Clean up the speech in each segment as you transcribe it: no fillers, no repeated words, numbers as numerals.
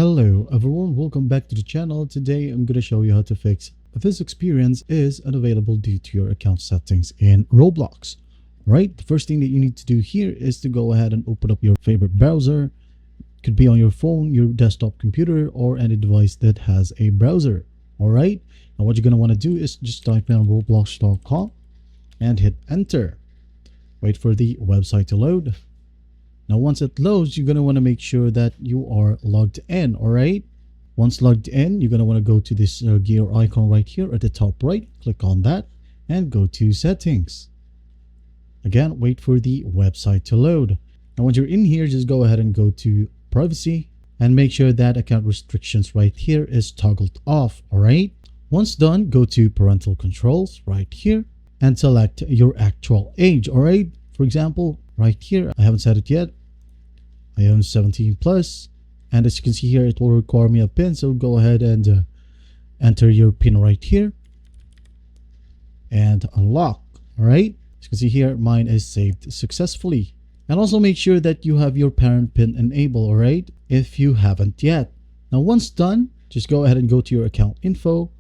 Hello everyone, welcome back to the channel. Today I'm going to show you how to fix this experience is unavailable due to your account settings in Roblox. Right, the first thing that you need to do here is to go ahead and open up your favorite browser. It could be on your phone, your desktop computer, or any device that has a browser. Alright, now what you're going to want to do is just type in roblox.com and hit enter. Wait for the website to load. Now, once it loads, you're going to want to make sure that you are logged in, all right? Once logged in, you're going to want to go to this gear icon right here at the top right. Click on that and go to settings. Again, wait for the website to load. Now, once you're in here, just go ahead and go to privacy and make sure that account restrictions right here is toggled off, all right? Once done, go to parental controls right here and select your actual age, all right? For example, right here, I haven't set it yet. I am 17 plus, and as you can see here, it will require me a pin, so go ahead and enter your pin right here and unlock. All right, as you can see here, mine is saved successfully. And also make sure that you have your parent pin enabled, all right, if you haven't yet. Now once done, just go ahead and go to your account info,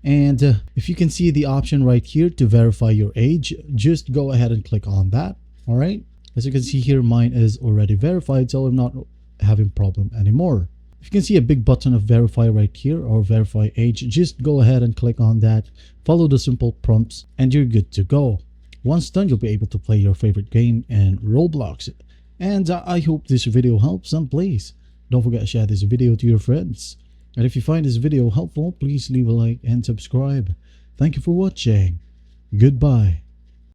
and if you can see the option right here to verify your age, just go ahead and click on that. All right, as you can see here, mine is already verified, so I'm not having problem anymore. If you can see a big button of verify right here, or verify age, just go ahead and click on that, follow the simple prompts, and you're good to go. Once done, you'll be able to play your favorite game in Roblox. And I hope this video helps, and please don't forget to share this video to your friends. And if you find this video helpful, please leave a like and subscribe. Thank you for watching. Goodbye.